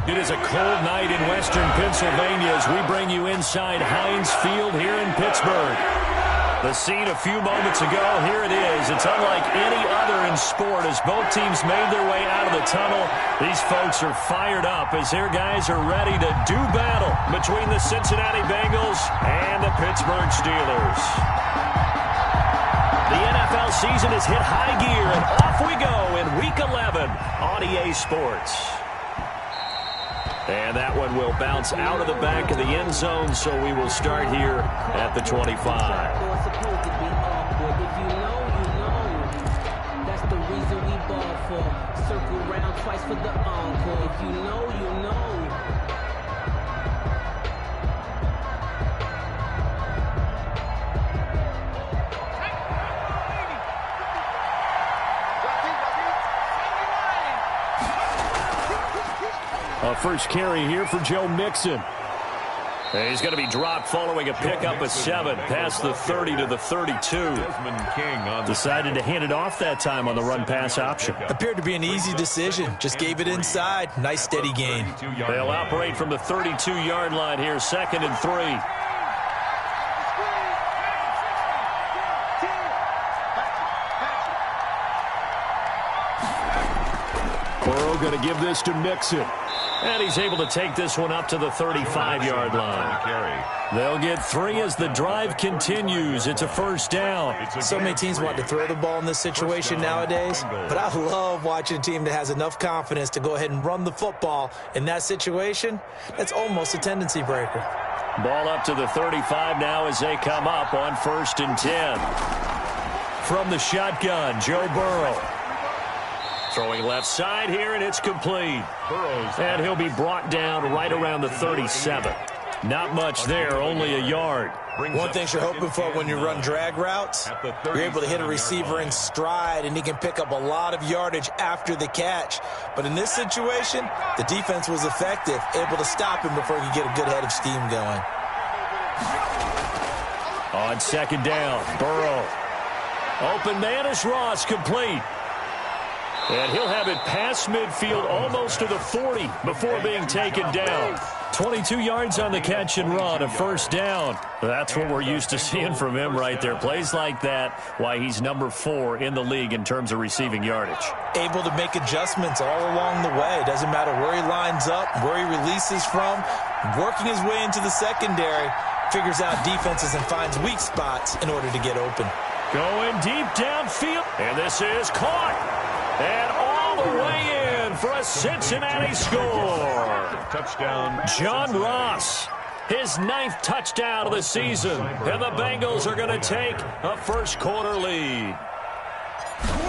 It is a cold night in western Pennsylvania as we bring you inside Heinz Field here in Pittsburgh. The scene a few moments ago, here it is. It's unlike any other in sport as both teams made their way out of the tunnel. These folks are fired up as their guys are ready to do battle between the Cincinnati Bengals and the Pittsburgh Steelers. The NFL season has hit high gear, and off we go in Week 11 on EA Sports. And that one will bounce out of the back of the end zone, so we will start here at the 25. That's the reason we ball for. Circle round twice for the encore. If you know, you know. First carry here for Joe Mixon. And he's going to be dropped following a pickup of 7 past the 30 to the 32. Decided to hand it off that time on the run-pass option. Appeared to be an easy decision. Just gave it inside. Nice steady gain. They'll operate from the 32-yard line here, 2nd and 3. Burrow going to give this to Mixon. And he's able to take this one up to the 35-yard line. They'll get 3 as the drive continues. It's a first down. So many teams want to throw the ball in this situation nowadays, but I love watching a team that has enough confidence to go ahead and run the football. In that situation, that's almost a tendency breaker. Ball up to the 35 now as they come up on 1st and 10. From the shotgun, Joe Burrow. Throwing left side here, and it's complete. And he'll be brought down right around the 37. Not much there, only a yard. One thing you're hoping for when you run drag routes, you're able to hit a receiver in stride, and he can pick up a lot of yardage after the catch. But in this situation, the defense was effective, able to stop him before he could get a good head of steam going. On 2nd down, Burrow. Open man is Ross, complete. And he'll have it past midfield almost to the 40 before being taken down. 22 yards on the catch and run, a first down. That's what we're used to seeing from him right there. Plays like that, why he's number 4 in the league in terms of receiving yardage. Able to make adjustments all along the way. Doesn't matter where he lines up, where he releases from. Working his way into the secondary, figures out defenses and finds weak spots in order to get open. Going deep downfield, and this is caught. And all the way in for a Cincinnati score. Touchdown. John Ross, his 9th touchdown of the season. And the Bengals are going to take a first-quarter lead.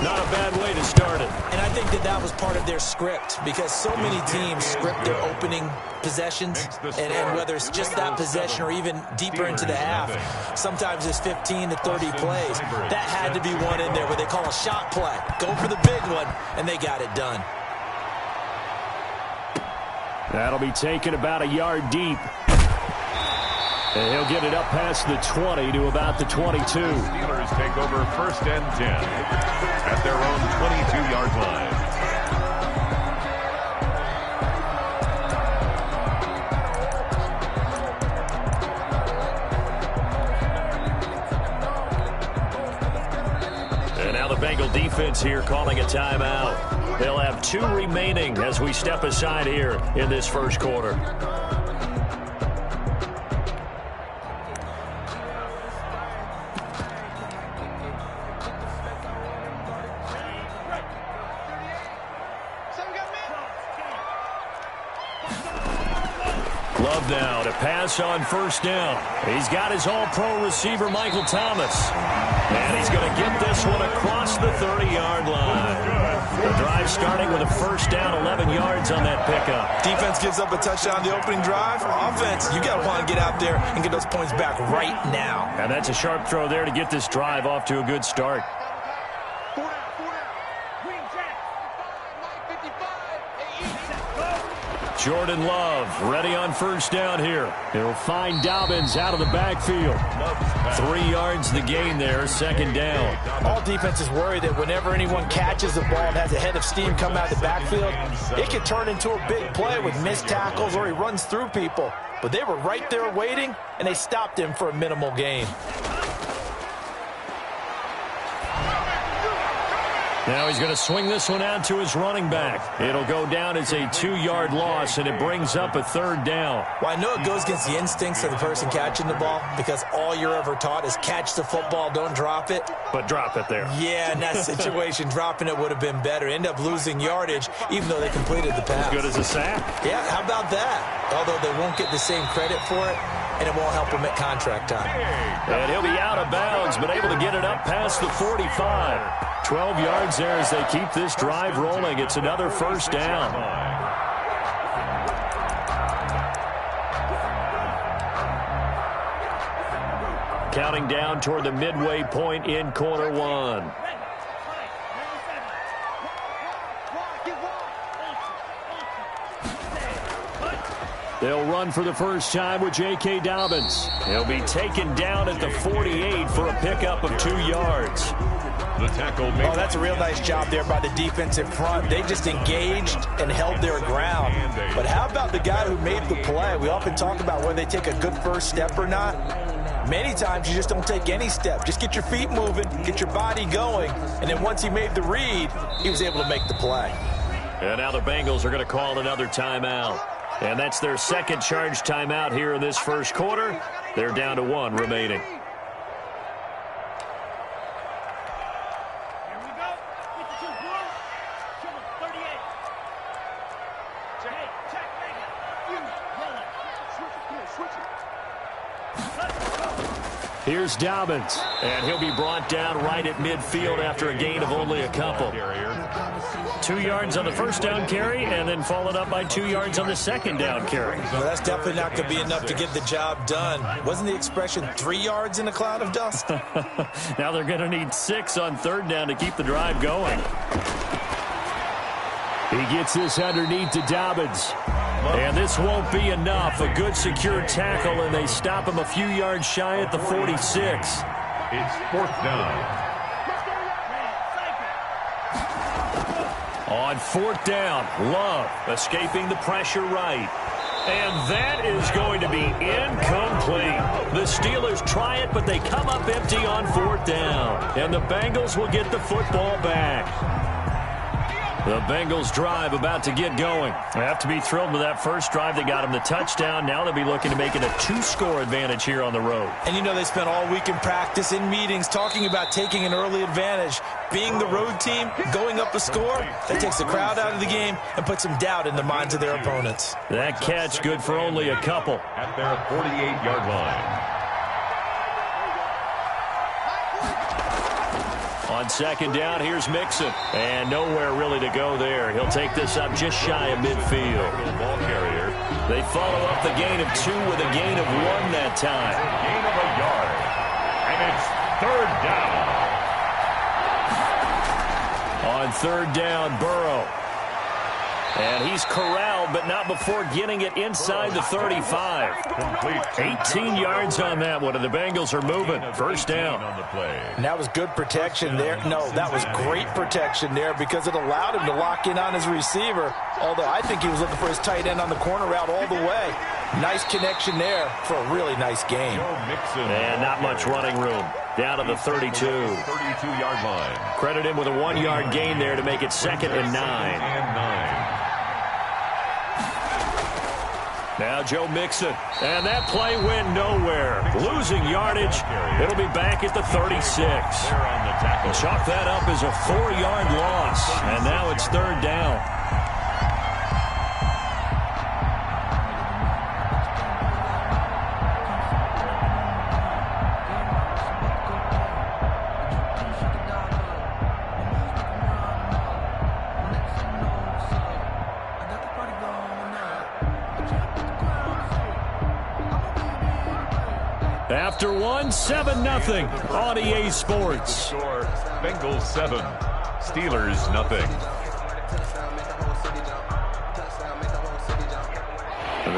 Not a bad way to start it. And I think that was part of their script, because so many teams script their opening possessions, and whether it's just that possession or even deeper into the half, sometimes it's 15 to 30 plays. That had to be one in there where they call a shot play. Go for the big one, and they got it done. That'll be taken about a yard deep. And he'll get it up past the 20 to about the 22. Steelers take over 1st and 10 at their own 22-yard line. And now the Bengal defense here calling a timeout. They'll have 2 remaining as we step aside here in this first quarter. Love now to pass on 1st down. He's got his all-pro receiver, Michael Thomas. And he's going to get this one across the 30-yard line. The drive starting with a first down, 11 yards on that pickup. Defense gives up a touchdown the opening drive. Offense, you got to want to get out there and get those points back right now. And that's a sharp throw there to get this drive off to a good start. Jordan Love ready on first down here. He'll find Dobbins out of the backfield. 3 yards the gain there, second down. All defenses worry that whenever anyone catches the ball and has a head of steam come out of the backfield, it can turn into a big play with missed tackles or he runs through people. But they were right there waiting, and they stopped him for a minimal gain. Now he's going to swing this one out to his running back. It'll go down as a 2-yard loss, and it brings up a third down. Well, I know it goes against the instincts of the person catching the ball because all you're ever taught is catch the football, don't drop it. But drop it there. Yeah, in that situation, dropping it would have been better. End up losing yardage, even though they completed the pass. As good as a sack. Yeah, how about that? Although they won't get the same credit for it, and it won't help him at contract time. And he'll be out of bounds, but able to get it up past the 45. 12 yards there as they keep this drive rolling. It's another first down. Counting down toward the midway point in quarter one. They'll run for the first time with J.K. Dobbins. He'll be taken down at the 48 for a pickup of 2 yards. The tackle made. Oh, that's a real nice job there by the defensive front. They just engaged and held their ground. But how about the guy who made the play? We often talk about whether they take a good first step or not. Many times you just don't take any step. Just get your feet moving, get your body going, and then once he made the read, he was able to make the play. And now the Bengals are going to call another timeout. And that's their second charge timeout here in this first quarter. They're down to 1 remaining. Here's Dobbins, and he'll be brought down right at midfield after a gain of only a couple. 2 yards on the first down carry, and then followed up by 2 yards on the second down carry. Well, that's definitely not going to be enough to get the job done. Wasn't the expression 3 yards in a cloud of dust? Now they're going to need 6 on third down to keep the drive going. He gets this underneath to Dobbins. And this won't be enough. A good secure tackle, and they stop him a few yards shy at the 46. It's fourth down. On fourth down, Love escaping the pressure right. And that is going to be incomplete. The Steelers try it, but they come up empty on fourth down. And the Bengals will get the football back. The Bengals drive about to get going. They have to be thrilled with that first drive. They got them the touchdown. Now they'll be looking to make it a 2-score advantage here on the road. And you know they spent all week in practice, in meetings, talking about taking an early advantage. Being the road team, going up a score, that takes the crowd out of the game and puts some doubt in the minds of their opponents. That catch good for only a couple. At their 48-yard line. On second down, here's Mixon. And nowhere really to go there. He'll take this up just shy of midfield. Ball carrier. They follow up the gain of 2 with a gain of 1 that time. Gain of a yard. And it's third down. On third down, Burrow. And he's corralled, but not before getting it inside the 35. Complete. 18 yards on that one, and the Bengals are moving. First down. On the play. And that was good protection there. No, that was great protection there because it allowed him to lock in on his receiver, although I think he was looking for his tight end on the corner route all the way. Nice connection there for a really nice game. And not much running room. Down to the 32. 32-yard line. Credit him with a 1-yard gain there to make it 2nd and 9. Now Joe Mixon, and that play went nowhere. Losing yardage, it'll be back at the 36. Chalk that up as a 4-yard loss, and now it's third down. After one, 7-0 on EA Sports. Bengals 7, Steelers 0.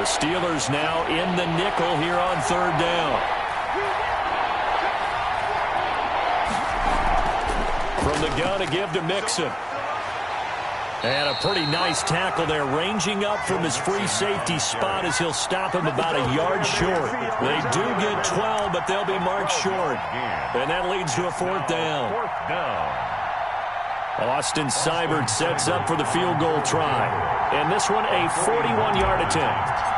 The Steelers now in the nickel here on third down. From the gun to give to Mixon. And a pretty nice tackle there, ranging up from his free safety spot as he'll stop him about a yard short. They do get 12, but they'll be marked short. And that leads to a fourth down. Austin Seibert sets up for the field goal try. And this one, a 41-yard attempt.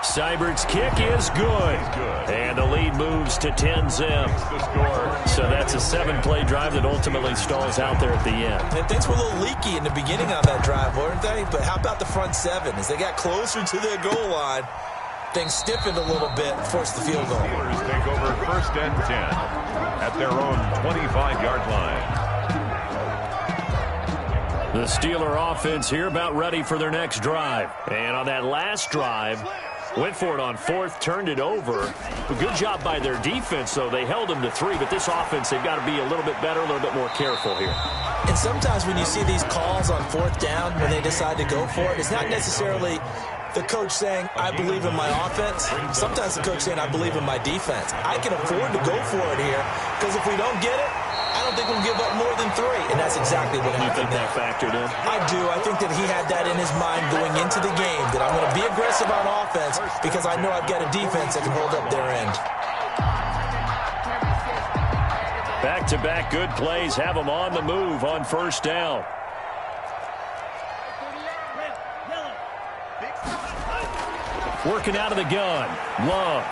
Seibert's kick is good. And the lead moves to 10-zip. So that's a 7-play drive that ultimately stalls out there at the end. And things were a little leaky in the beginning on that drive, weren't they? But how about the front seven? As they got closer to their goal line, things stiffened a little bit, forced the field goal. Steelers take over first and 10 at their own 25-yard line. The Steeler offense here about ready for their next drive. And on that last drive, went for it on fourth, turned it over. A good job by their defense, though. They held them to 3, but this offense, they've got to be a little bit better, a little bit more careful here. And sometimes when you see these calls on fourth down, when they decide to go for it, it's not necessarily the coach saying, I believe in my offense. Sometimes the coach saying, I believe in my defense. I can afford to go for it here, because if we don't get it, I don't think we'll give up more than 3, and that's exactly what happened. You think that factored in? I do. I think that he had that in his mind going into the game, that I'm going to be aggressive on offense because I know I've got a defense that can hold up their end. Back-to-back good plays have them on the move on first down. Working out of the gun, Love.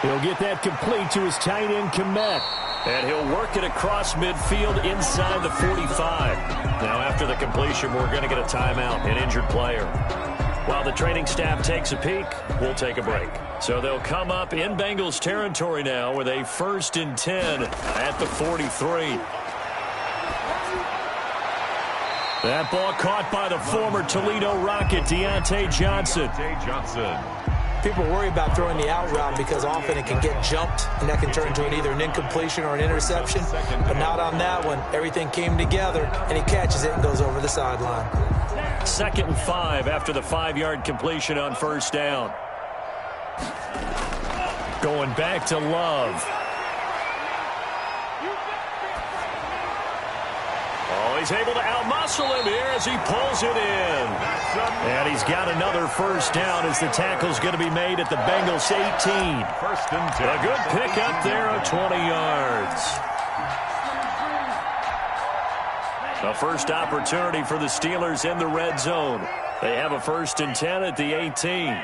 He'll get that complete to his tight end, Kmet. And he'll work it across midfield inside the 45. Now, after the completion, we're going to get a timeout, an injured player. While the training staff takes a peek, we'll take a break. So they'll come up in Bengals territory now with a 1st and 10 at the 43. That ball caught by the former Toledo Rocket, Deontay Johnson. People worry about throwing the out route because often it can get jumped, and that can turn into either an incompletion or an interception. But not on that one. Everything came together, and he catches it and goes over the sideline. 2nd and 5 after the 5-yard completion on first down. Going back to Love. Oh, he's able to outmuscle him here as he pulls it in. And he's got another first down as the tackle's going to be made at the Bengals 18. 1st and 10. A good pickup there of 20 yards. A first opportunity for the Steelers in the red zone. They have a 1st and 10 at the 18.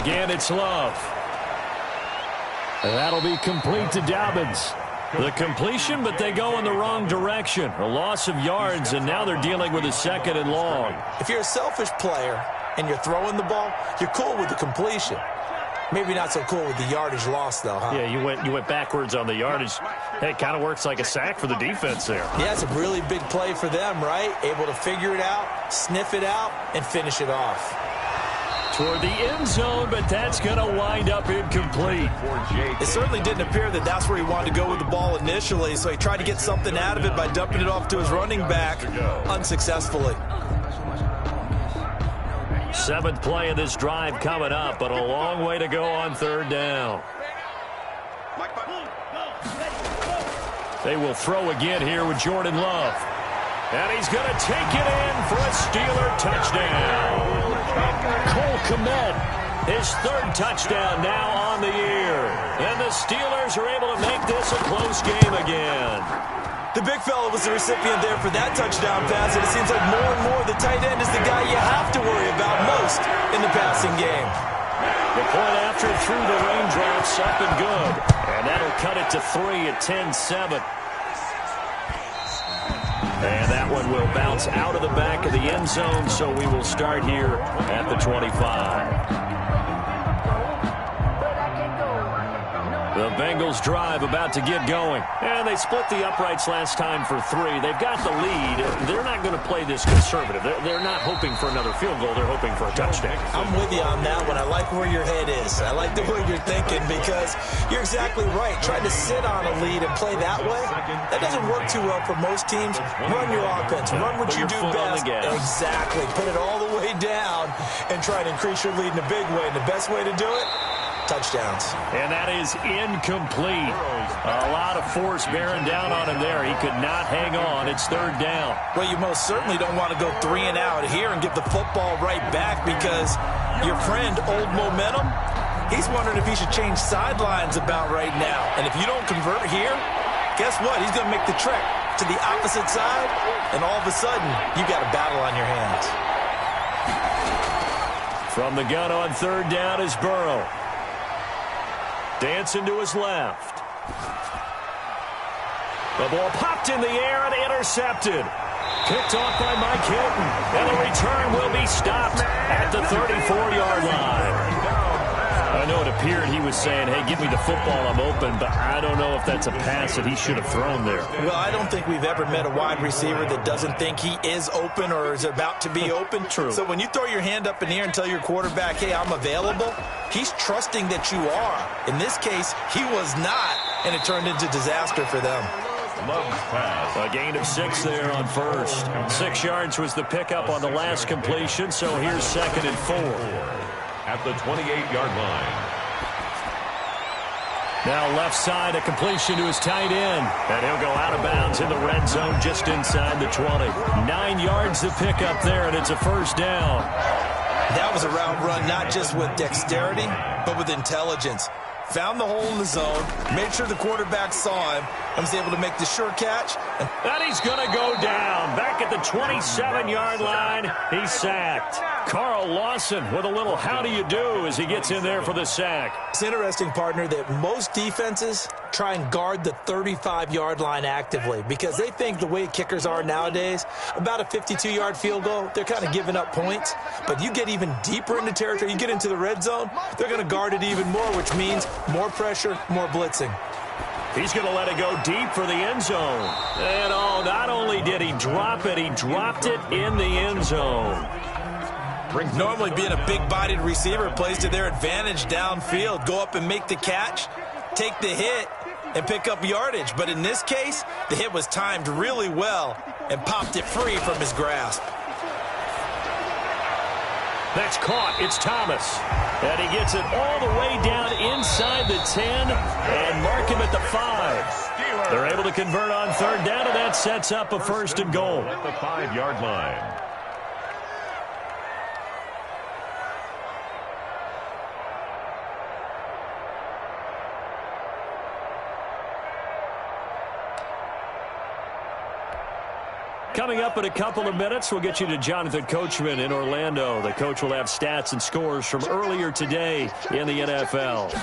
Again, it's Love. That'll be complete to Dobbins. The completion, but they go in the wrong direction. A loss of yards, and now they're dealing with a 2nd and long. If you're a selfish player and you're throwing the ball, you're cool with the completion. Maybe not so cool with the yardage loss, though, huh? Yeah, you went backwards on the yardage. Hey, it kind of works like a sack for the defense there. Yeah, it's a really big play for them, right? Able to figure it out, sniff it out, and finish it off. Toward the end zone, but that's going to wind up incomplete. It certainly didn't appear that that's where he wanted to go with the ball initially, so he tried to get something out of it by dumping it off to his running back unsuccessfully. 7th play of this drive coming up, but a long way to go on third down. They will throw again here with Jordan Love. And he's going to take it in for a Steeler touchdown. Cole Kmet, his 3rd touchdown now on the year. And the Steelers are able to make this a close game again. The big fella was the recipient there for that touchdown pass, and it seems like more and more the tight end is the guy you have to worry about most in the passing game. The point after through the raindrops up and good. And that'll cut it to 3 at 10-7. And that one will bounce out of the back of the end zone, so we will start here at the 25. The Bengals drive about to get going. And they split the uprights last time for 3. They've got the lead. They're not going to play this conservative. They're not hoping for another field goal. They're hoping for a touchdown. I'm with you on that one. I like where your head is. I like the way you're thinking because you're exactly right. Trying to sit on a lead and play that way, that doesn't work too well for most teams. Run your offense. Run what you do best. Exactly. Put it all the way down and try to increase your lead in a big way. And the best way to do it? Touchdowns. And that is incomplete. A lot of force bearing down on him there. He could not hang on. It's 3rd down. Well, you most certainly don't want to go 3 and out here and give the football right back because your friend, Old Momentum, he's wondering if he should change sidelines about right now. And if you don't convert here, guess what? He's going to make the trek to the opposite side, and all of a sudden, you've got a battle on your hands. From the gun on 3rd down is Burrow. Dancing to his left. The ball popped in the air and intercepted. Picked off by Mike Hilton. And the return will be stopped at the 34-yard line. I know it appeared he was saying, hey, give me the football, I'm open, but I don't know if that's a pass that he should have thrown there. Well, I don't think we've ever met a wide receiver that doesn't think he is open or is about to be open. True. So when you throw your hand up in the air and tell your quarterback, hey, I'm available, he's trusting that you are. In this case, he was not, and it turned into disaster for them. A gain of 6 there on 1st. 6 yards was the pickup on the last completion, so here's 2nd and 4. At the 28-yard line. Now left side, a completion to his tight end. And he'll go out of bounds in the red zone just inside the 20. 9 yards to pick up there, and it's a 1st down. That was a route run not just with dexterity, but with intelligence. Found the hole in the zone, made sure the quarterback saw him, and was able to make the sure catch. And he's going to go down. Back at the 27-yard line, he's sacked. Carl Lawson with a little how do you do as he gets in there for the sack. It's interesting, partner, that most defenses try and guard the 35-yard line actively because they think the way kickers are nowadays, about a 52-yard field goal, they're kind of giving up points. But you get even deeper into territory, you get into the red zone, they're going to guard it even more, which means more pressure, more blitzing. He's going to let it go deep for the end zone. And not only did he drop it, he dropped it in the end zone. Normally being a big-bodied receiver plays to their advantage downfield. Go up and make the catch, take the hit, and pick up yardage. But in this case, the hit was timed really well and popped it free from his grasp. That's caught. It's Thomas. And he gets it all the way down inside the 10 and mark him at the 5. They're able to convert on 3rd down, and that sets up a 1st and goal. At the 5-yard line. Coming up in a couple of minutes, we'll get you to Jonathan Coachman in Orlando. The coach will have stats and scores from earlier today in the NFL.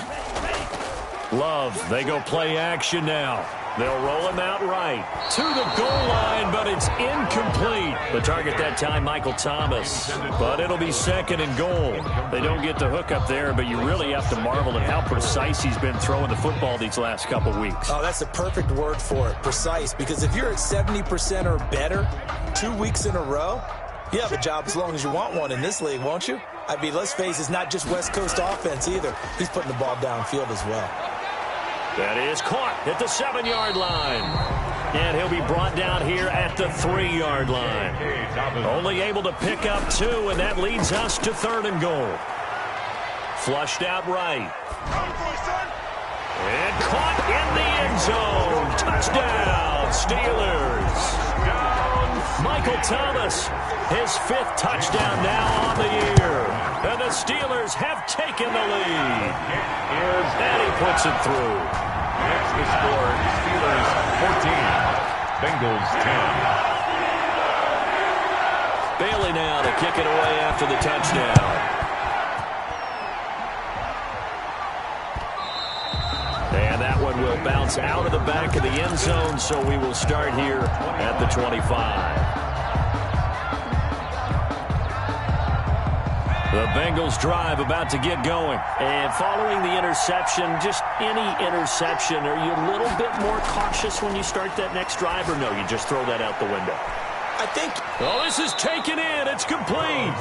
Love, they go play action now. They'll roll him out right to the goal line, but it's incomplete. The target that time, Michael Thomas. But it'll be 2nd and goal. They don't get the hook up there, but you really have to marvel at how precise he's been throwing the football these last couple weeks. Oh, that's the perfect word for it, precise. Because if you're at 70% or better 2 weeks in a row, you have a job as long as you want one in this league, won't you? I mean, let's face it, it's not just West Coast offense either. He's putting the ball downfield as well. That is caught at the 7-yard line. And he'll be brought down here at the 3-yard line. Only able to pick up 2, and that leads us to 3rd and goal. Flushed out right. And caught in the end zone. Touchdown, Steelers. Michael Thomas, his 5th touchdown now on the year. And the Steelers have taken the lead. And he puts it through. That's the score. Steelers 14, Bengals 10. Bailey now to kick it away after the touchdown. And that one will bounce out of the back of the end zone, so we will start here at the 25. The Bengals drive about to get going. And following the interception, just any interception, are you a little bit more cautious when you start that next drive, or no, you just throw that out the window? I think... Oh, this is taken in. It's complete.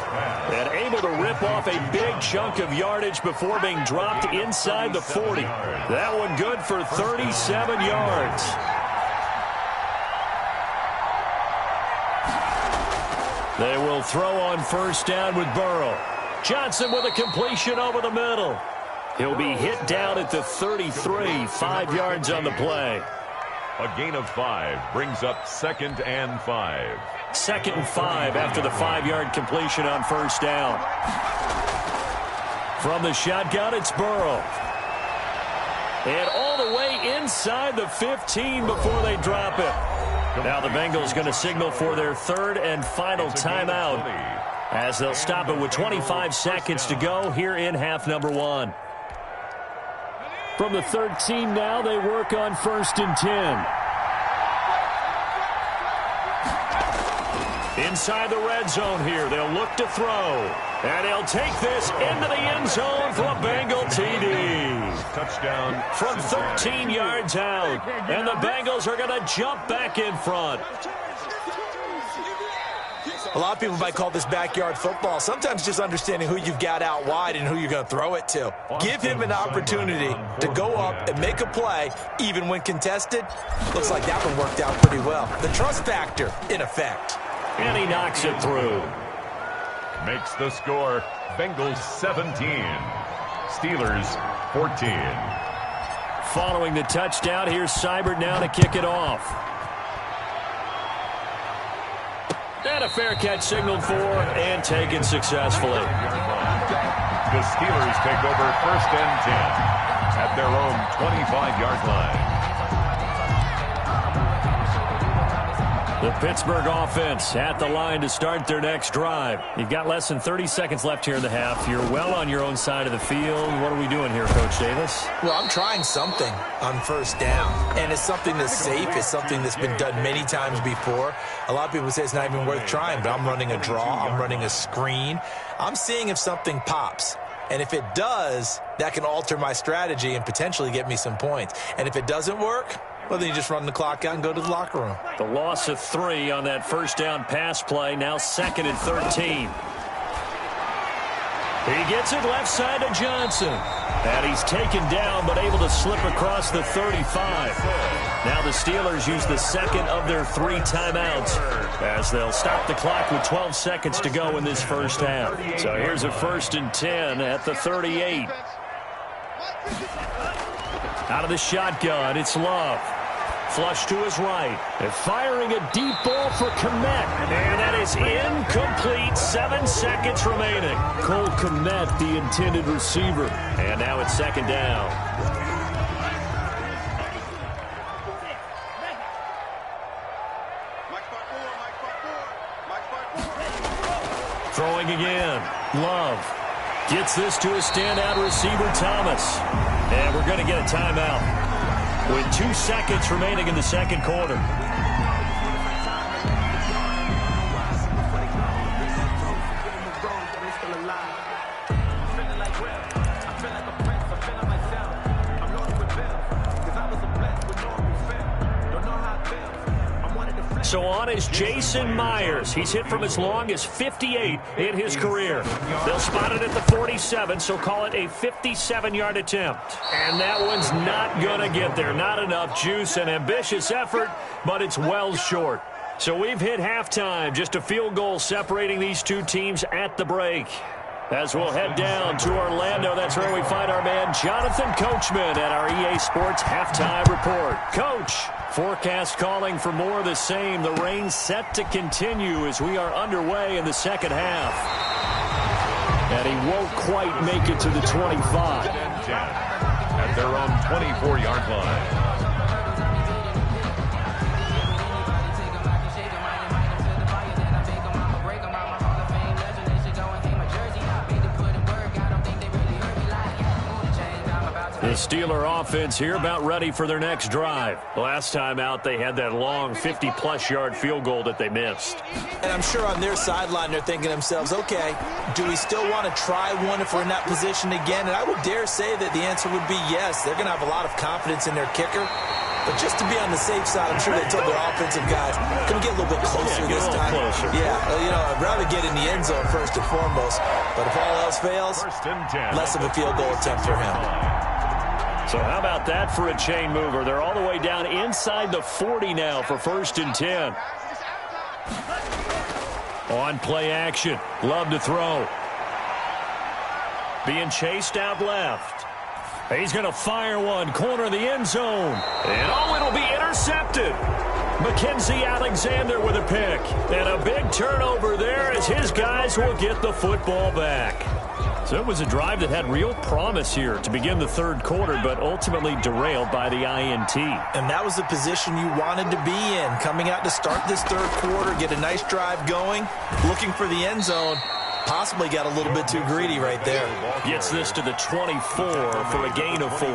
And able to rip off a big chunk of yardage before being dropped inside the 40. That one good for 37 yards. They will throw on first down with Burrow. Johnson with a completion over the middle. He'll be hit down at the 33, 5 yards on the play. A gain of 5 brings up 2nd and 5. 2nd and 5 after the 5-yard completion on first down. From the shotgun, it's Burrow. And all the way inside the 15 before they drop it. Now the Bengals going to signal for their 3rd and final timeout as they'll stop it with 25 seconds to go here in half number 1. From the 13 now, they work on 1st and 10. Inside the red zone here, they'll look to throw. And he'll take this into the end zone for a Bengal TD. Touchdown. From 13 yards out. And the Bengals are going to jump back in front. A lot of people might call this backyard football. Sometimes just understanding who you've got out wide and who you're going to throw it to. Give him an opportunity to go up and make a play, even when contested. Looks like that one worked out pretty well. The trust factor in effect. And he knocks it through. Makes the score Bengals 17, Steelers 14. Following the touchdown, here's Seibert now to kick it off. And a fair catch signaled for and taken successfully. The Steelers take over 1st and 10 at their own 25-yard line. The Pittsburgh offense at the line to start their next drive. You've got less than 30 seconds left here in the half. You're well on your own side of the field. What are we doing here, Coach Davis? Well, I'm trying something on first down, and it's something that's safe. It's something that's been done many times before. A lot of people say it's not even worth trying, but I'm running a draw. I'm running a screen. I'm seeing if something pops. And if it does, that can alter my strategy and potentially get me some points. And if it doesn't work, well, then you just run the clock out and go to the locker room. The loss of 3 on that first down pass play, now 2nd and 13. He gets it left side to Johnson. And he's taken down, but able to slip across the 35. Now the Steelers use the 2nd of their 3 timeouts as they'll stop the clock with 12 seconds to go in this first half. So here's a 1st and 10 at the 38. Out of the shotgun, it's Love. Flush to his right. And firing a deep ball for Kmet. And that is incomplete. 7 seconds remaining. Cole Kmet, the intended receiver. And now it's 2nd down. Throwing again. Love. Gets this to a standout receiver, Thomas. And we're going to get a timeout with 2 seconds remaining in the second quarter. So on is Jason Myers. He's hit from as long as 58 in his career. They'll spot it at the 47, so call it a 57-yard attempt. And that one's not going to get there. Not enough juice, an ambitious effort, but it's well short. So we've hit halftime. Just a field goal separating these two teams at the break. As we'll head down to Orlando, that's where we find our man Jonathan Coachman at our EA Sports Halftime Report. Coach, forecast calling for more of the same. The rain set to continue as we are underway in the second half. And he won't quite make it to the 25. At their own 24-yard line. The Steeler offense here about ready for their next drive. Last time out, they had that long 50-plus yard field goal that they missed. And I'm sure on their sideline they're thinking to themselves, okay, do we still want to try one if we're in that position again? And I would dare say that the answer would be yes. They're going to have a lot of confidence in their kicker. But just to be on the safe side, I'm sure they told their offensive guys, can we get a little bit closer this time? Closer. Yeah, I'd rather get in the end zone first and foremost. But if all else fails, less of a field goal attempt for him. So how about that for a chain mover? They're all the way down inside the 40 now for 1st and 10. On play action. Love to throw. Being chased out left. He's going to fire one, corner of the end zone. And it'll be intercepted. Mackenzie Alexander with a pick. And a big turnover there as his guys will get the football back. So it was a drive that had real promise here to begin the third quarter, but ultimately derailed by the INT. And that was the position you wanted to be in. Coming out to start this third quarter, get a nice drive going, looking for the end zone. Possibly got a little bit too greedy right there. Gets this to the 24 for a gain of 4.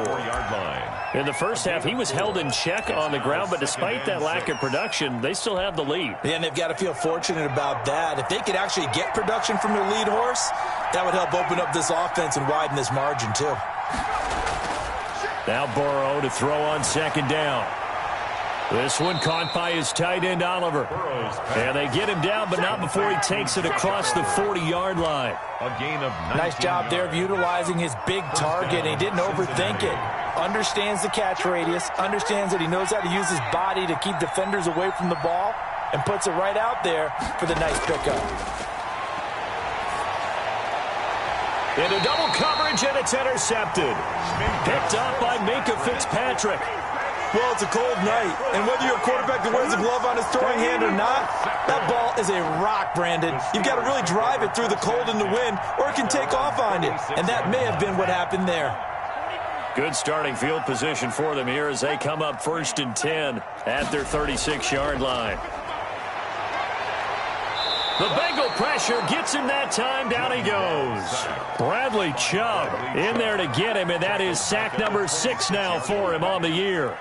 In the first half, he was held in check on the ground, but despite that lack of production, they still have the lead. Yeah, and they've got to feel fortunate about that. If they could actually get production from their lead horse, that would help open up this offense and widen this margin too. Now Burrow to throw on 2nd down. This one caught by his tight end, Oliver. And they get him down, but not before he takes it across the 40-yard line. A gain of 19 nice job there of utilizing his big target. He didn't overthink it. Understands the catch radius. Understands that he knows how to use his body to keep defenders away from the ball. And puts it right out there for the nice pickup. Into double coverage, and it's intercepted. Picked up by Minkah Fitzpatrick. Well, it's a cold night, and whether you're a quarterback that wears a glove on his throwing hand or not, that ball is a rock, Brandon. You've got to really drive it through the cold and the wind, or it can take off on you, and that may have been what happened there. Good starting field position for them here as they come up 1st and 10 at their 36-yard line. The Bengal pressure gets him that time. Down he goes. Bradley Chubb in there to get him, and that is sack number 6 now for him on the year.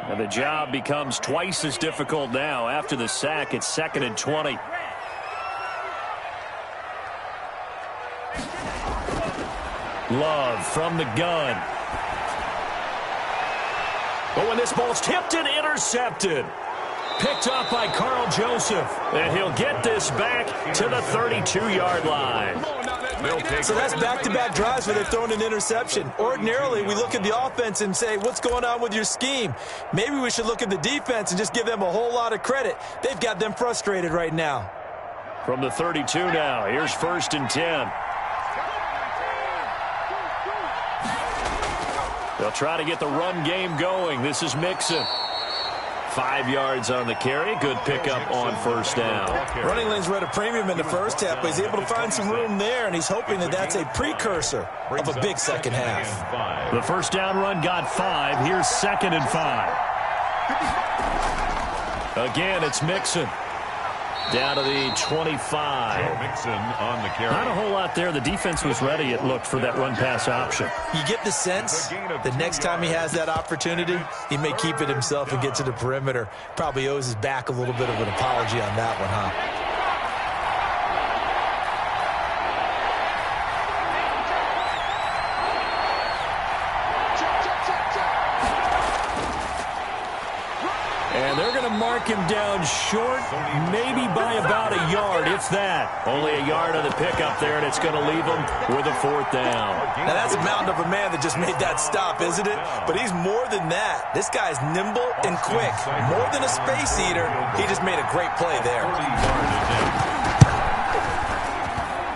And the job becomes twice as difficult now. After the sack, it's 2nd and 20. Love from the gun. But when this ball's tipped and intercepted. Picked up by Carl Joseph. And he'll get this back to the 32-yard line. So that's back-to-back drives where they've thrown an interception. Ordinarily, we look at the offense and say, what's going on with your scheme? Maybe we should look at the defense and just give them a whole lot of credit. They've got them frustrated right now. From the 32 now, here's 1st and 10. They'll try to get the run game going. This is Mixon. 5 yards on the carry. Good pickup on 1st down. Running lanes were at a premium in the first half, but he's able to find some room there, and he's hoping that that's a precursor of a big second half. The 1st down run got 5. Here's 2nd and 5. Again, it's Mixon. Down to the 25. Mixon on the carry. Not a whole lot there. The defense was ready, it looked, for that run-pass option. You get the sense that next time he has that opportunity, he may keep it himself and get to the perimeter. Probably owes his back a little bit of an apology on that one, huh? And they're going to mark him down short, maybe by about a yard, if that. Only a yard on the pickup there, and it's going to leave him with a 4th down. Now, that's a mountain of a man that just made that stop, isn't it? But he's more than that. This guy's nimble and quick. More than a space eater, he just made a great play there.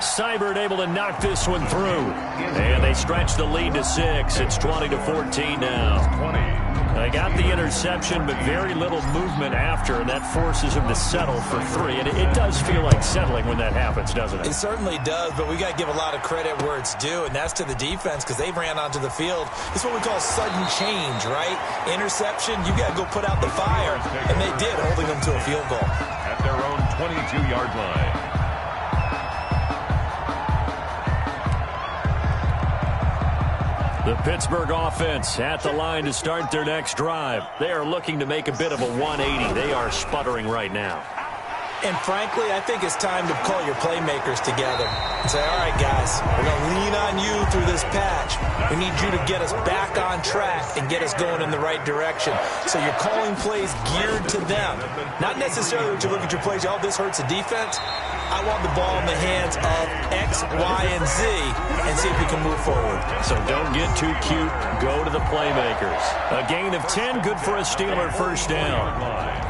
Seibert able to knock this one through. And they stretch the lead to 6. It's 20-14 now. They got the interception, but very little movement after, and that forces him to settle for 3. And it does feel like settling when that happens, doesn't it? It certainly does, but we got to give a lot of credit where it's due, and that's to the defense because they ran onto the field. It's what we call sudden change, right? Interception, you got to go put out the fire, and they did, holding them to a field goal. At their own 22-yard line. The Pittsburgh offense at the line to start their next drive. They are looking to make a bit of a 180. They are sputtering right now. And frankly, I think it's time to call your playmakers together and say, all right, guys, we're going to lean on you through this patch. We need you to get us back on track and get us going in the right direction. So you're calling plays geared to them. Not necessarily when you look at your plays, oh, this hurts the defense. I want the ball in the hands of X, Y, and Z and see if we can move forward. So don't get too cute. Go to the playmakers. A gain of 10, good for a Steeler first down.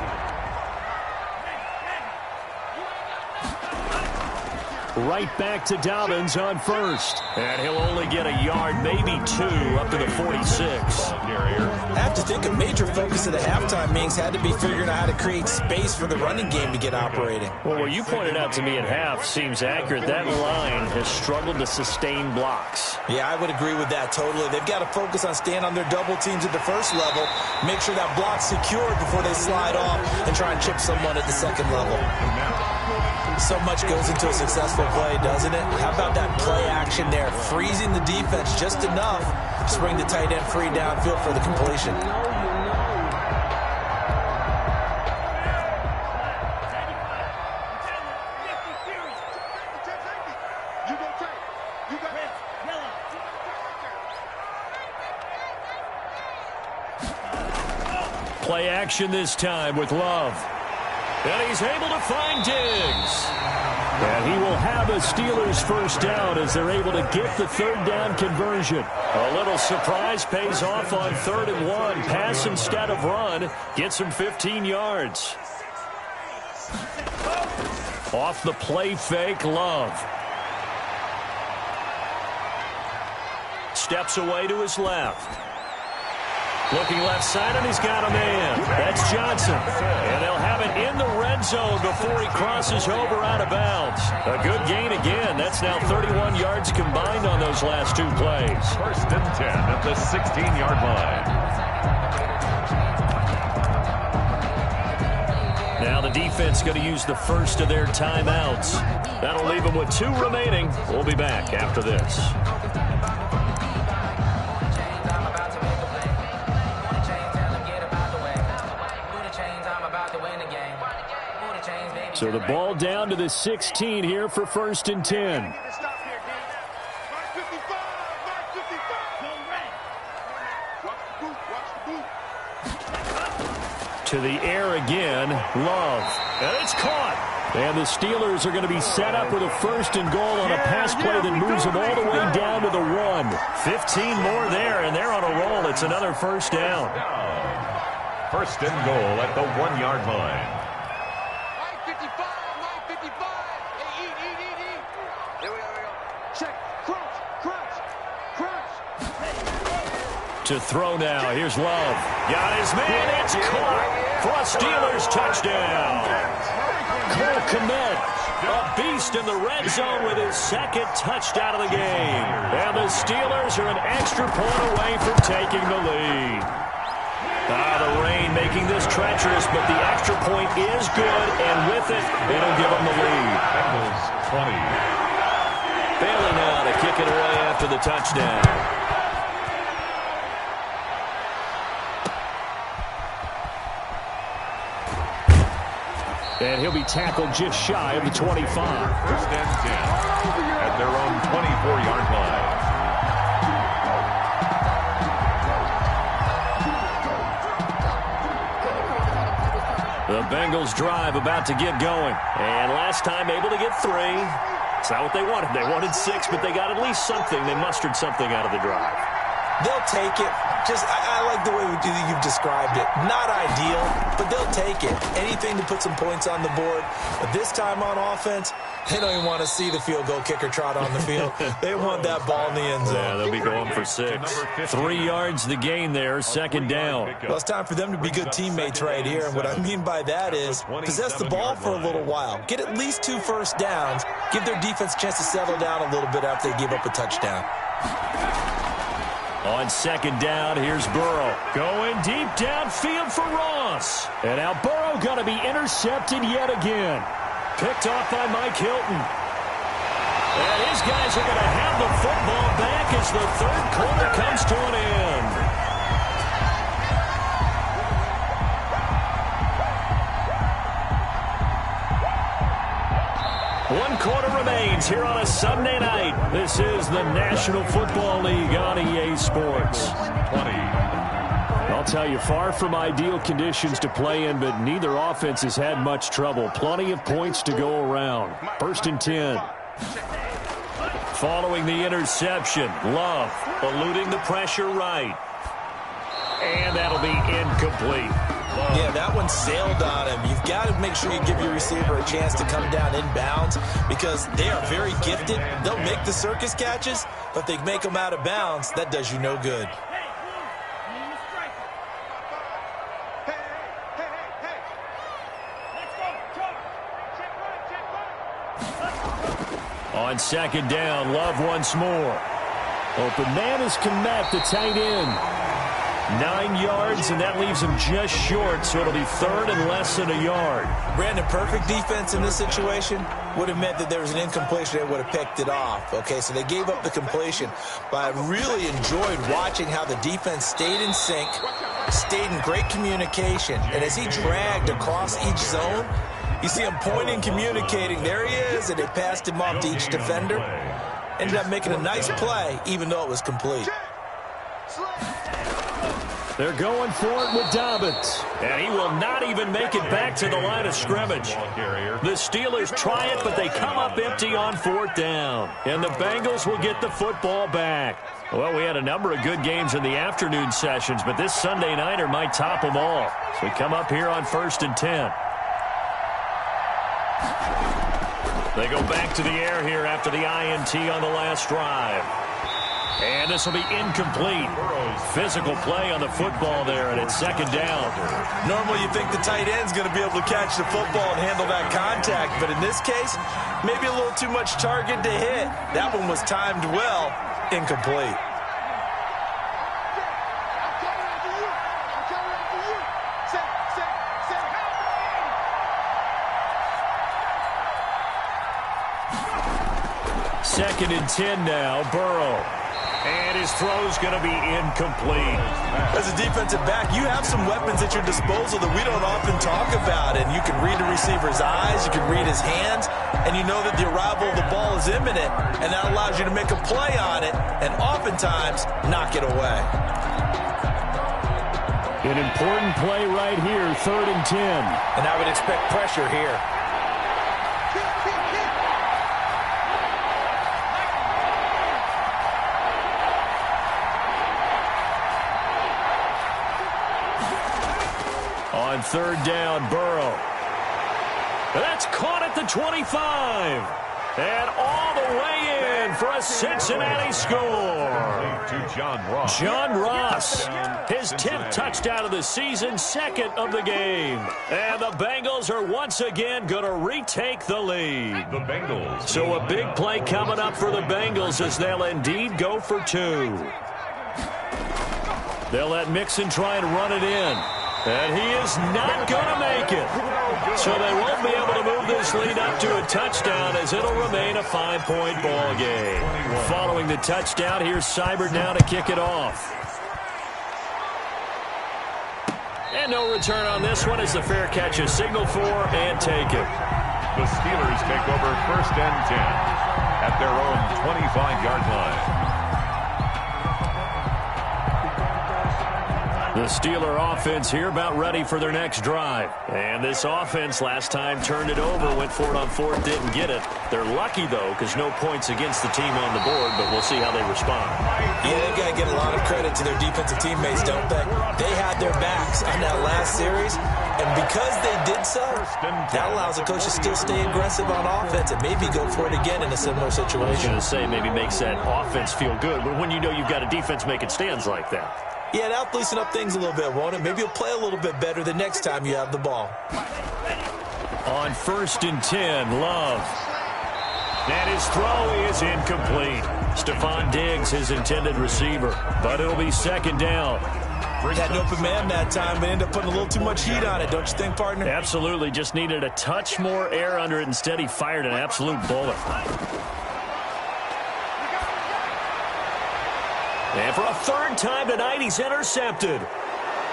Right back to Dobbins on first. And he'll only get a yard, maybe 2, up to the 46. I have to think a major focus of the halftime meetings had to be figuring out how to create space for the running game to get operating. Well, what you pointed out to me at half seems accurate. That line has struggled to sustain blocks. Yeah, I would agree with that totally. They've got to focus on staying on their double teams at the first level, make sure that block's secured before they slide off and try and chip someone at the second level. So much goes into a successful play, doesn't it? How about that play action there? Freezing the defense just enough to bring the tight end free downfield for the completion. Play action this time with Love. And he's able to find Diggs. And he will have a Steelers first down as they're able to get the third down conversion. A little surprise pays off on 3rd and 1. Pass instead of run. Gets him 15 yards. Off the play fake, Love. Steps away to his left. Looking left side, and he's got a man. That's Johnson. And they'll have it in the red zone before he crosses over out of bounds. A good gain again. That's now 31 yards combined on those last 2 plays. 1st and 10 at the 16-yard line. Now the defense going to use the first of their timeouts. That'll leave them with 2 remaining. We'll be back after this. So the ball down to the 16 here for 1st and 10. To the air again, Love. And it's caught. And the Steelers are going to be set up with a 1st and goal on a pass play that moves them all the way down to the 1. 15 more there, and they're on a roll. It's another first down. 1st and goal at the 1-yard line. To throw now. Here's Love. Got his man. It's caught for a Steelers touchdown. Cole Kmet, a beast in the red zone with his 2nd touchdown of the game. And the Steelers are an extra point away from taking the lead. The rain making this treacherous, but the extra point is good, and with it, it'll give them the lead. Bengals 20. Bailey now to kick it away after the touchdown. And he'll be tackled just shy of the 25. 1st and 10 at their own 24-yard line. The Bengals drive about to get going. And last time able to get 3. It's not what they wanted. They wanted 6, but they got at least something. They mustered something out of the drive. They'll take it. I like the way you've described it. Not ideal, but they'll take it. Anything to put some points on the board. But this time on offense, They don't even want to see the field goal kicker trot on the field. They want that ball in the end zone. Yeah, they'll be going for 6. 3 yards the gain there, second down. Well, it's time for them to be good teammates right here. And what I mean by that is possess the ball for a little while. Get at least 2 first downs. Give their defense a chance to settle down a little bit after they give up a touchdown. On second down, here's Burrow. Going deep downfield for Ross. And now Burrow going to be intercepted yet again. Picked off by Mike Hilton. And his guys are going to have the football back as the third quarter comes to an end. One quarter remains here on a Sunday night. This is the National Football League on EA Sports. 20. I'll tell you, far from ideal conditions to play in, but neither offense has had much trouble. Plenty of points to go around. 1st and 10. Following the interception, Love eluding the pressure right. And that'll be incomplete. Yeah, that one sailed on him. You've got to make sure you give your receiver a chance to come down inbounds because they are very gifted. They'll make the circus catches, but if they make them out of bounds, that does you no good. On second down, Love once more. Open man is Kmet, the tight end. 9 yards, and that leaves him just short, so it'll be 3rd and less than a yard. Brandon, perfect defense in this situation would have meant that there was an incompletion. They would have picked it off. Okay, so they gave up the completion. But I really enjoyed watching how the defense stayed in sync, stayed in great communication, and as he dragged across each zone, you see him pointing, communicating. There he is, and they passed him off to each defender. Ended up making a nice play, even though it was complete. They're going for it with Dobbins. And he will not even make it back to the line of scrimmage. The Steelers try it, but they come up empty on 4th down. And the Bengals will get the football back. Well, we had a number of good games in the afternoon sessions, but this Sunday nighter might top them all. So we come up here on 1st and 10. They go back to the air here after the INT on the last drive. And this will be incomplete. Physical play on the football there, and it's second down. Normally you think the tight end's going to be able to catch the football and handle that contact, but in this case, maybe a little too much target to hit. That one was timed well, incomplete. Second and 10 now, Burrow. And his throw's going to be incomplete. As a defensive back, you have some weapons at your disposal that we don't often talk about. And you can read the receiver's eyes, you can read his hands, and you know that the arrival of the ball is imminent. And that allows you to make a play on it and oftentimes knock it away. An important play right here, 3rd and 10. And I would expect pressure here. On 3rd down, Burrow. That's caught at the 25. And all the way in for a Cincinnati score. To John Ross. John Ross, his 10th touchdown of the season, 2nd of the game. And the Bengals are once again going to retake the lead. The Bengals. So a big play coming up for the Bengals as they'll indeed go for 2. They'll let Mixon try and run it in. And he is not going to make it. So they won't be able to move this lead up to a touchdown as it'll remain a 5-point ball game. Following the touchdown, here's Seibert now to kick it off. And no return on this one as the fair catch is signaled for and taken. The Steelers take over 1st and 10 at their own 25-yard line. The Steeler offense here about ready for their next drive. And this offense last time turned it over, went for it on fourth, didn't get it. They're lucky, though, because no points against the team on the board, but we'll see how they respond. Yeah, they've got to give a lot of credit to their defensive teammates, don't they? They had their backs on that last series, and because they did so, that allows the coach to still stay aggressive on offense and maybe go for it again in a similar situation. I was going to say maybe makes that offense feel good, but when you know you've got a defense making stands like that. Yeah, that'll loosen up things a little bit, won't it? Maybe you'll play a little bit better the next time you have the ball. On 1st and 10, Love. And his throw is incomplete. Stephon Diggs, his intended receiver. But it'll be 2nd down. Had an open man that time, but ended up putting a little too much heat on it, don't you think, partner? Absolutely. Just needed a touch more air under it. Instead, he fired an absolute bullet. And for a 3rd time tonight, he's intercepted.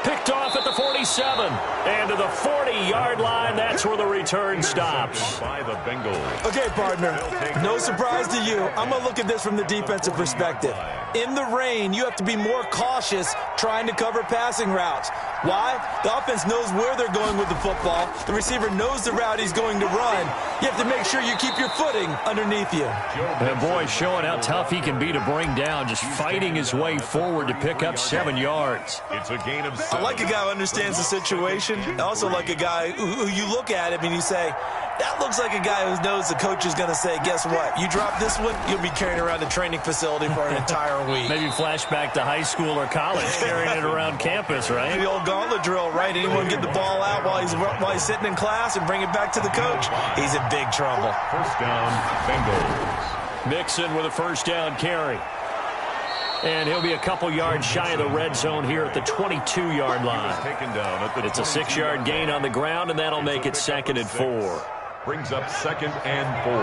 Picked off at the 47. And to the 40-yard line, that's where the return stops. By the Bengals. Okay, partner, no surprise to you. I'm going to look at this from the defensive perspective. In the rain, you have to be more cautious trying to cover passing routes. Why? The offense knows where they're going with the football. The receiver knows the route he's going to run. You have to make sure you keep your footing underneath you. And boy, showing how tough he can be to bring down, just fighting his way forward to pick up 7 yards. It's a gain of 7. I like a guy who understands the situation. I also like a guy who you look at him and you say, that looks like a guy who knows the coach is going to say, guess what? You drop this one, you'll be carrying around the training facility for an entire week. Maybe flashback to high school or college, carrying it around campus, right? The old gauntlet drill, right? Anyone get the ball out while he's sitting in class and bring it back to the coach? He's in big trouble. 1st down, Bengals. Mixon with a 1st down carry. And he'll be a couple yards shy of the red zone here at the 22-yard line. It's a 6-yard gain on the ground, and that'll make it 2nd and 4. Brings up 2nd and 4.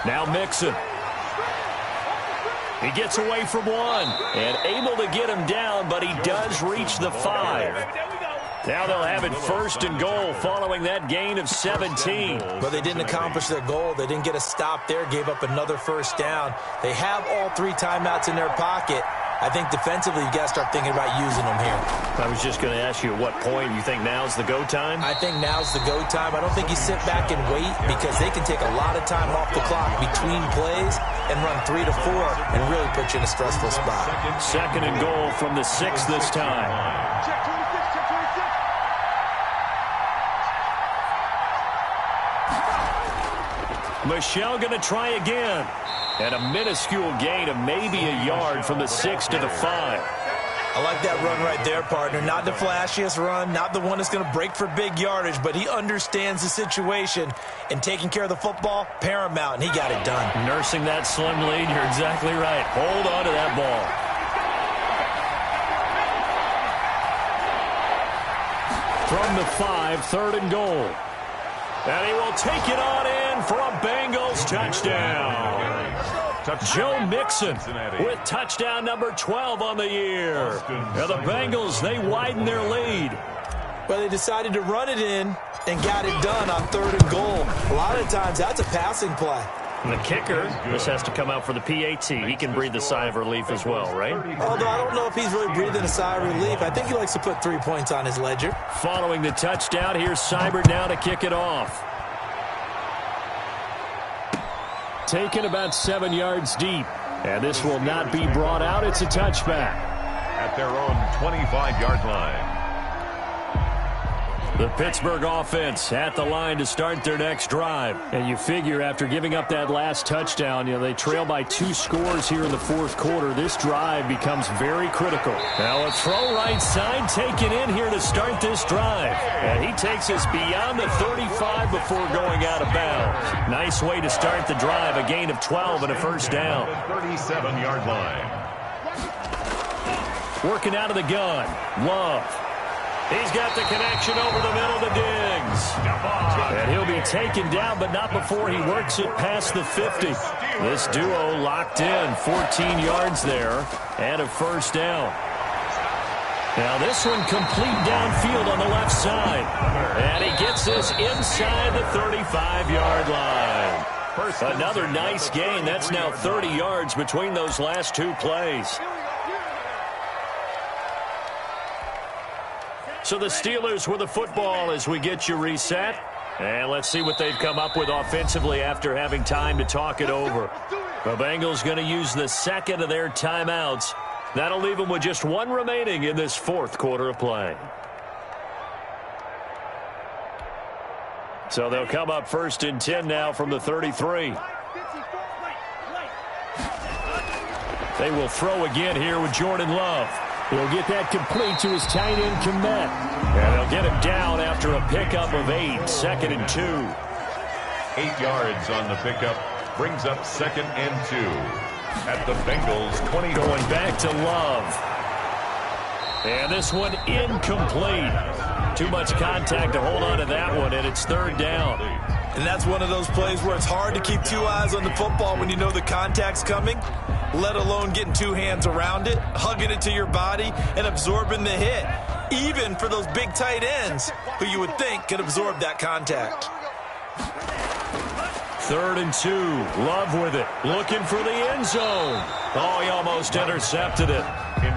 Now Mixon. He gets away from one and able to get him down, but he does reach the 5. Now they'll have it 1st and goal following that gain of 17. But they didn't accomplish their goal. They didn't get a stop there, gave up another 1st down. They have all 3 timeouts in their pocket. I think defensively, you've got to start thinking about using them here. I was just going to ask you at what point you think now's the go time? I think now's the go time. I don't think you sit back and wait because they can take a lot of time off the clock between plays and run 3 to 4 and really put you in a stressful spot. 2nd and goal from the 6 this time. Michelle going to try again. And a minuscule gain of maybe a yard from the 6 to the 5. I like that run right there, partner. Not the flashiest run, not the one that's going to break for big yardage, but he understands the situation, and taking care of the football, paramount, and he got it done. Nursing that slim lead, you're exactly right. Hold on to that ball. From the 5, 3rd and goal. And he will take it on in for a Bengals touchdown. Joe Mixon with touchdown number 12 on the year. Now the Bengals, they widen their lead. Well, they decided to run it in and got it done on 3rd and goal. A lot of times, that's a passing play. And the kicker, this has to come out for the PAT. He can breathe the sigh of relief as well, right? Although I don't know if he's really breathing a sigh of relief. I think he likes to put 3 points on his ledger. Following the touchdown, here's Seibert now to kick it off. Taken about 7 yards deep. And this will not be brought out. It's a touchback. At their own 25-yard line. The Pittsburgh offense at the line to start their next drive. And you figure after giving up that last touchdown, they trail by 2 scores here in the 4th quarter. This drive becomes very critical. Now a throw right side taken in here to start this drive. And he takes us beyond the 35 before going out of bounds. Nice way to start the drive. A gain of 12 and a 1st down. 37-yard line. Working out of the gun. Love. He's got the connection over the middle to Diggs. And he'll be taken down, but not before he works it past the 50. This duo locked in, 14 yards there, and a 1st down. Now this one complete downfield on the left side. And he gets this inside the 35-yard line. Another nice gain. That's now 30 yards between those last two plays. So the Steelers with the football as we get you reset. And let's see what they've come up with offensively after having time to talk it over. The Bengals going to use the second of their timeouts. That'll leave them with just one remaining in this fourth quarter of play. So they'll come up 1st and 10 now from the 33. They will throw again here with Jordan Love. He'll get that complete to his tight end, Kmet. And they'll get him down after a pickup of 8, 2nd and 2. 8 yards on the pickup brings up 2nd and 2 at the Bengals 20. Going back to Love. And this one incomplete. Too much contact to hold on to that one, and it's 3rd down. And that's one of those plays where it's hard to keep 2 eyes on the football when you know the contact's coming, let alone getting 2 hands around it, hugging it to your body, and absorbing the hit, even for those big tight ends who you would think could absorb that contact. 3rd and 2. Love with it. Looking for the end zone. Oh, he almost intercepted it.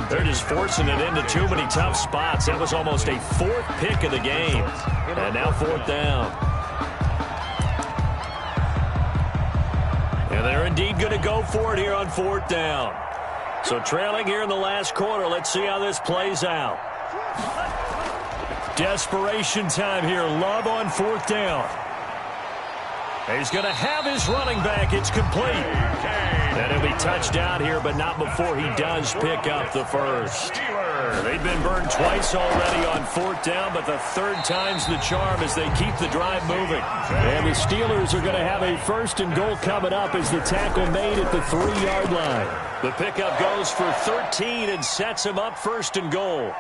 They're just forcing it into too many tough spots. That was almost a 4th pick of the game. And now 4th down. And they're indeed going to go for it here on 4th down. So trailing here in the last quarter. Let's see how this plays out. Desperation time here. Love on 4th down. He's going to have his running back. It's complete. And he'll be touchdown here, but not before he does pick up the first. They've been burned twice already on 4th down, but the 3rd time's the charm as they keep the drive moving. And the Steelers are going to have a 1st and goal coming up as the tackle made at the 3-yard line. The pickup goes for 13 and sets him up 1st and goal.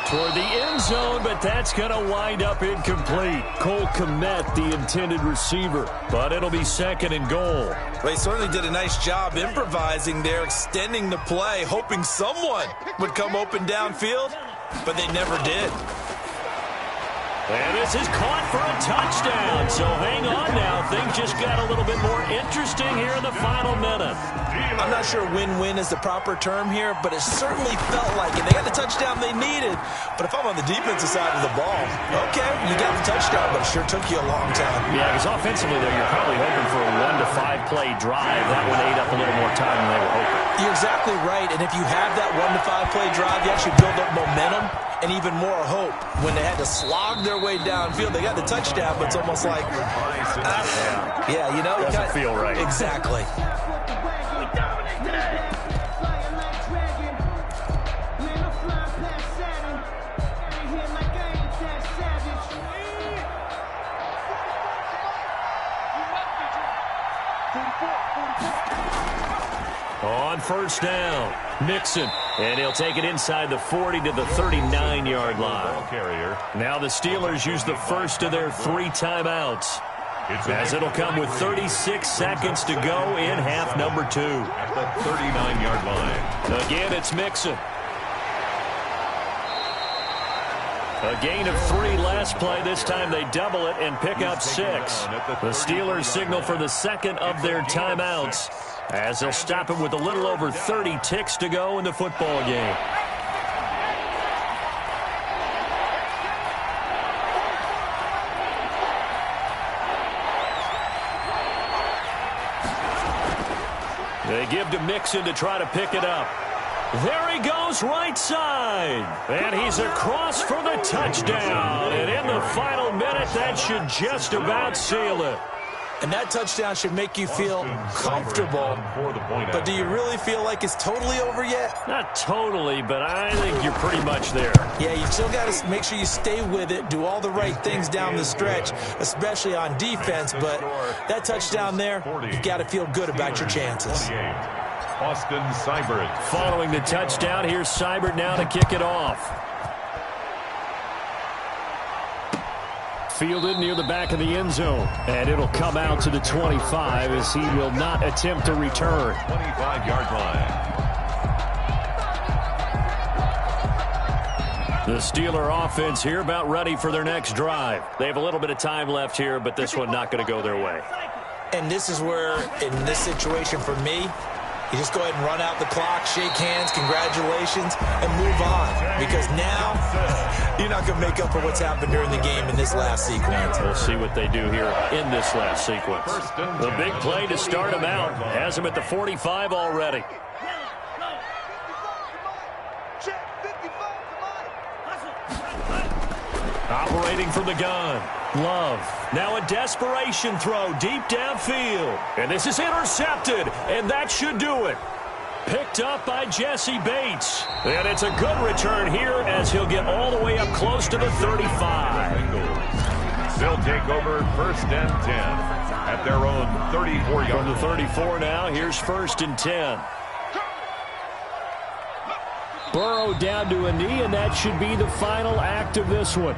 Toward the end zone, but that's going to wind up incomplete. Cole Kmet, the intended receiver, but it'll be 2nd and goal. They certainly did a nice job improvising there, extending the play, hoping someone would come open downfield, but they never did. And this is caught for a touchdown, so hang on now. Things just got a little bit more interesting here in the final minute. I'm not sure win-win is the proper term here, but it certainly felt like it. They got the touchdown they needed, but if I'm on the defensive side of the ball, okay, you got the touchdown, but it sure took you a long time. Yeah, because offensively, though, you're probably hoping for a 1 to 5 play drive. That one ate up a little more time than they were hoping. You're exactly right, and if you have that 1 to 5 play drive, you actually build up momentum and even more hope. When they had to slog their way downfield, they got the touchdown, but it's almost like, yeah, you know. Doesn't feel right. Exactly. On 1st down, Mixon, and he'll take it inside the 40 to the 39-yard line. Now the Steelers use the first of their 3 timeouts, as it'll come with 36 seconds to go in half number 2. At the 39-yard line. Again, it's Mixon. A gain of 3 last play. This time they double it and pick up 6. The Steelers signal for the second of their timeouts, as they'll stop him with a little over 30 ticks to go in the football game. They give to Mixon to try to pick it up. There he goes, right side. And he's across for the touchdown. And in the final minute, that should just about seal it. And that touchdown should make you feel comfortable. But do you really feel like it's totally over yet? Not totally, but I think you're pretty much there. Yeah, you've still got to make sure you stay with it, do all the right things down the stretch, especially on defense. But that touchdown there, you've got to feel good about your chances. Austin Seibert. Following the touchdown, here's Seibert now to kick it off. Fielded near the back of the end zone. And it'll come out to the 25 as he will not attempt to return. 25-yard line. The Steeler offense here about ready for their next drive. They have a little bit of time left here, but this one not going to go their way. And this is where, in this situation for me, you just go ahead and run out the clock, shake hands, congratulations, and move on. Because now, you're not going to make up for what's happened during the game in this last sequence. We'll see what they do here in this last sequence. The big play to start him out has him at the 45 already. Operating from the gun. Love. Now a desperation throw deep downfield. And this is intercepted. And that should do it. Picked up by Jesse Bates. And it's a good return here as he'll get all the way up close to the 35. They'll take over 1st and 10 at their own 34-yard. From the 34 now, here's 1st and 10. Burrow down to a knee, and that should be the final act of this one.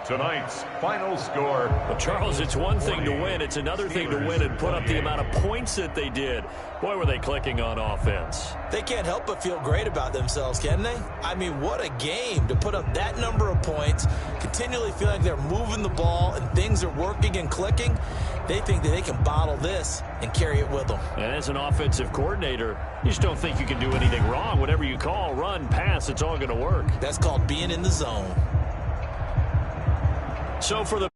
Tonight's final score. Well, Charles, it's one thing to win. It's another thing to win and put up the amount of points that they did. Boy, were they clicking on offense. They can't help but feel great about themselves, can they? I mean, what a game to put up that number of points, continually feel like they're moving the ball and things are working and clicking. They think that they can bottle this and carry it with them. And as an offensive coordinator, you just don't think you can do anything wrong. Whatever you call, run, pass, it's all going to work. That's called being in the zone. So for the